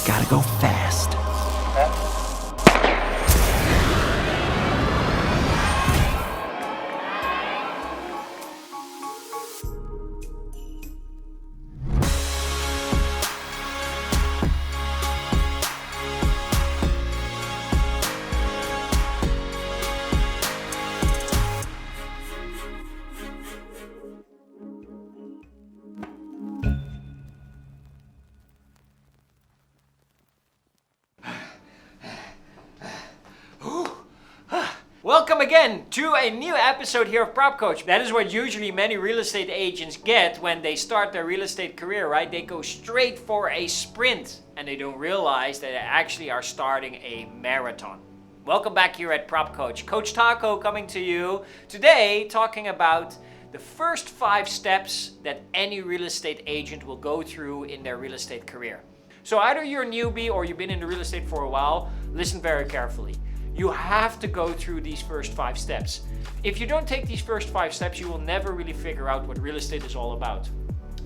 Gotta go fast. Welcome again to a new episode here of PropCoach. That is what usually many real estate agents get when they start their real estate career, right? They go straight for a sprint and they don't realize that they actually are starting a marathon. Welcome back here at PropCoach. Coach Taco coming to you today talking about the first 5 steps that any real estate agent will go through in their real estate career. So either you're a newbie or you've been in the real estate for a while, listen very carefully. You have to go through these first 5 steps. If you don't take these first 5 steps, you will never really figure out what real estate is all about.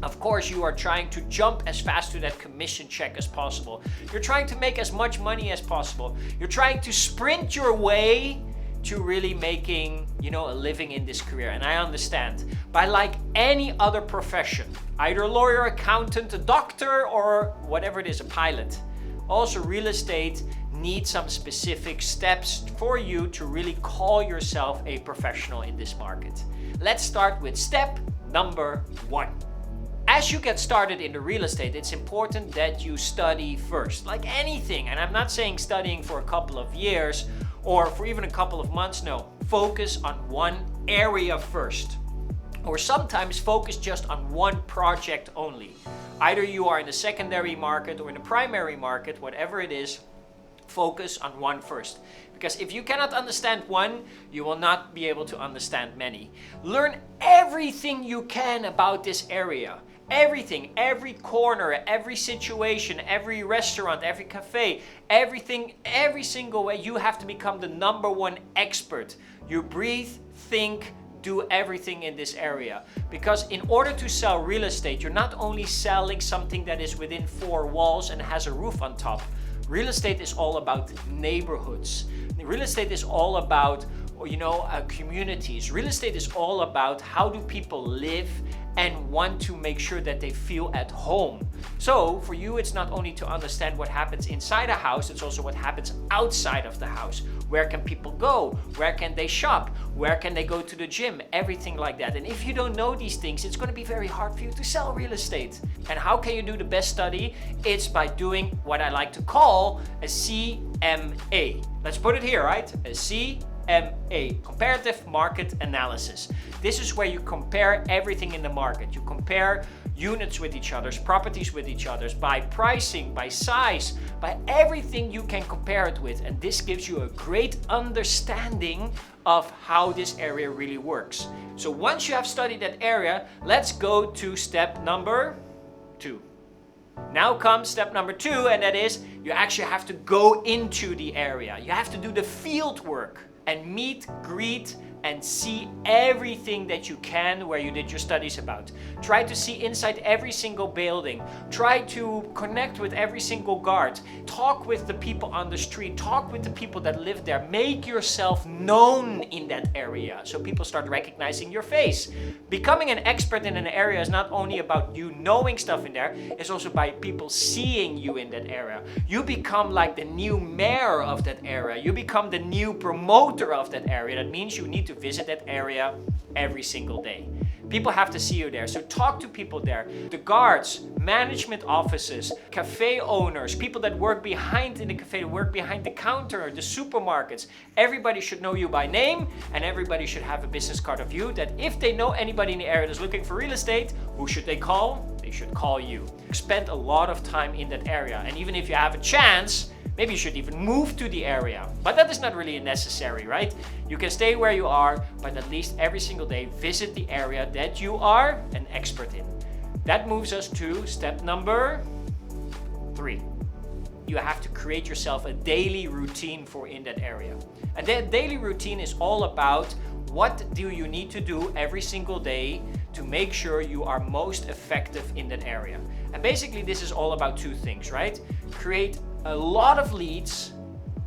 Of course, you are trying to jump as fast to that commission check as possible. You're trying to make as much money as possible. You're trying to sprint your way to really making, a living in this career. And I understand. But like any other profession, either a lawyer, accountant, a doctor, or whatever it is, a pilot, also real estate needs some specific steps for you to really call yourself a professional in this market. Let's start with step number 1. As you get started in the real estate, it's important that you study first, like anything. And I'm not saying studying for a couple of years or for even a couple of months. No, focus on one area first. Or sometimes focus just on one project only. Either you are in the secondary market or in the primary market, whatever it is, focus on one first. Because if you cannot understand one, you will not be able to understand many. Learn everything you can about this area. Everything, every corner, every situation, every restaurant, every cafe, everything, every single way. You have to become the number one expert. You breathe, think, do everything in this area. Because in order to sell real estate, you're not only selling something that is within 4 walls and has a roof on top. Real estate is all about neighborhoods. Real estate is all about, communities. Real estate is all about how do people live and want to make sure that they feel at home. So for you, it's not only to understand what happens inside a house, it's also what happens outside of the house. Where can people go? Where can they shop? Where can they go to the gym? Everything like that. And if you don't know these things, it's going to be very hard for you to sell real estate. And how can you do the best study? It's by doing what I like to call a CMA. Let's put it here, right? A CMA, comparative market analysis. This is where you compare everything in the market. You compare units with each other, properties with each other, by pricing, by size, by everything you can compare it with. And this gives you a great understanding of how this area really works. So once you have studied that area, let's go to step number 2. Now comes step number 2, and that is you actually have to go into the area. You have to do the field work and meet, greet, and see everything that you can where you did your studies about. Try to see inside every single building. Try to connect with every single guard. Talk with the people on the street. Talk with the people that live there. Make yourself known in that area so people start recognizing your face. Becoming an expert in an area is not only about you knowing stuff in there, it's also by people seeing you in that area. You become like the new mayor of that area. You become the new promoter of that area. That means you need to visit that area every single day. People have to see you there. So talk to people there. The guards, management offices, cafe owners, people that work behind in the cafe, work behind the counter, the supermarkets. Everybody should know you by name, and everybody should have a business card of you that if they know anybody in the area that's looking for real estate, who should they call? They should call you. Spend a lot of time in that area. And even if you have a chance, maybe you should even move to the area. But that is not really necessary, right? You can stay where you are, but at least every single day visit the area that you are an expert in. That moves us to step number 3. You have to create yourself a daily routine for in that area. And that daily routine is all about what do you need to do every single day to make sure you are most effective in that area. And basically this is all about 2 things, right? create a lot of leads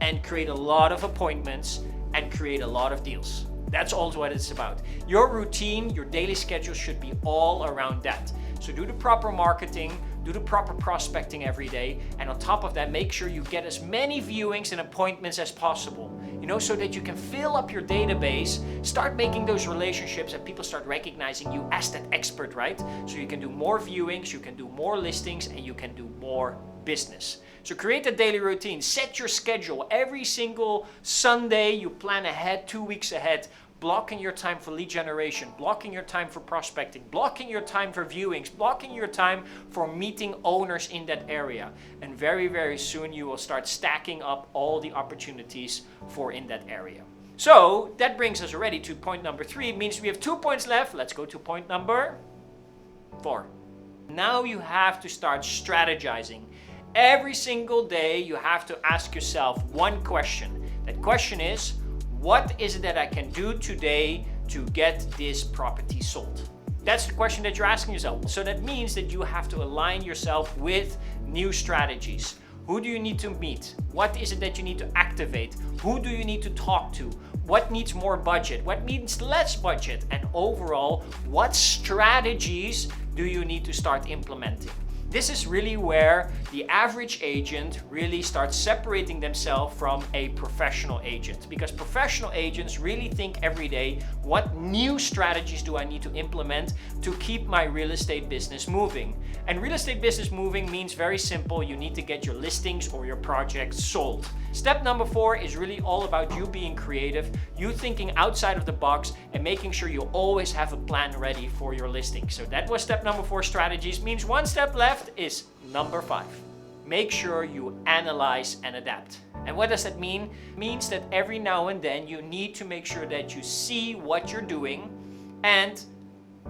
and create a lot of appointments and create a lot of deals. That's all what it's about. Your routine, your daily schedule should be all around that. So do the proper marketing, do the proper prospecting every day, and on top of that, make sure you get as many viewings and appointments as possible, so that you can fill up your database, start making those relationships, and people start recognizing you as that expert, right? So you can do more viewings, you can do more listings, and you can do more business. So create a daily routine, set your schedule. Every single Sunday, you plan ahead, 2 weeks ahead, blocking your time for lead generation, blocking your time for prospecting, blocking your time for viewings, blocking your time for meeting owners in that area. And very, very soon you will start stacking up all the opportunities for in that area. So that brings us already to point number 3. It means we have 2 points left. Let's go to point number 4. Now you have to start strategizing. Every single day you have to ask yourself one question. That question is, what is it that I can do today to get this property sold? That's the question that you're asking yourself. So that means that you have to align yourself with new strategies. Who do you need to meet? What is it that you need to activate? Who do you need to talk to? What needs more budget? What needs less budget? And overall, what strategies do you need to start implementing? This is really where the average agent really starts separating themselves from a professional agent, because professional agents really think every day, what new strategies do I need to implement to keep my real estate business moving? And real estate business moving means very simple. You need to get your listings or your projects sold. Step number 4 is really all about you being creative, you thinking outside of the box, and making sure you always have a plan ready for your listing. So that was step number 4, strategies. Means one step left is number 5. Make sure you analyze and adapt. And what does that mean? It means that every now and then you need to make sure that you see what you're doing and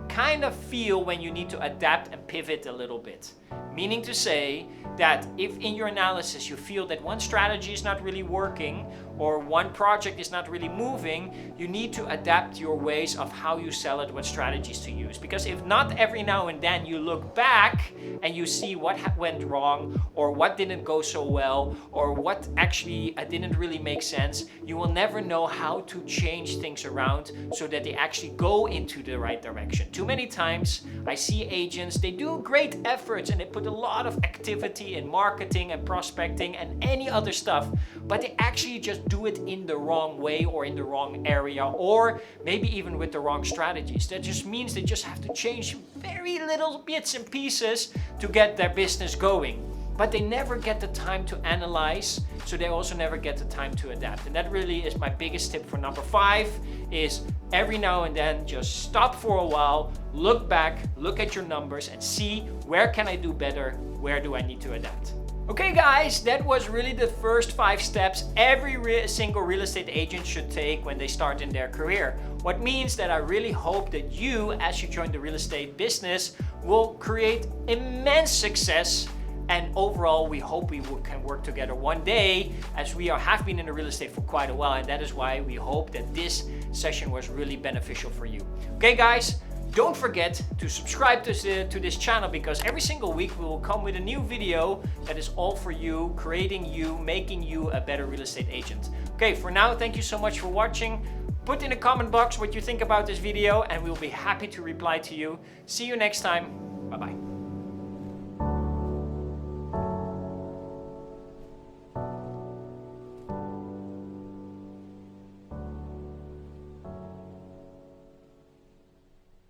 kind of feel when you need to adapt and pivot a little bit. Meaning to say that if in your analysis you feel that one strategy is not really working or one project is not really moving, you need to adapt your ways of how you sell it, what strategies to use. Because if not, every now and then you look back and you see what went wrong or what didn't go so well or what actually didn't really make sense, you will never know how to change things around so that they actually go into the right direction. Too many times I see agents, they do great efforts and they put a lot of activity in marketing and prospecting and any other stuff, but they actually just do it in the wrong way or in the wrong area or maybe even with the wrong strategies. That just means they just have to change very little bits and pieces to get their business going. But they never get the time to analyze, so they also never get the time to adapt. And that really is my biggest tip for number 5, is every now and then just stop for a while, look back, look at your numbers and see where can I do better, where do I need to adapt. Okay guys, that was really the first 5 steps every single real estate agent should take when they start in their career. What means that I really hope that you, as you join the real estate business, will create immense success. And overall, we hope we can work together one day, as we have been in the real estate for quite a while, and that is why we hope that this session was really beneficial for you. Okay guys, don't forget to subscribe to this channel, because every single week we will come with a new video that is all for you, creating you, making you a better real estate agent. Okay, for now, thank you so much for watching. Put in the comment box what you think about this video and we'll be happy to reply to you. See you next time. Bye-bye.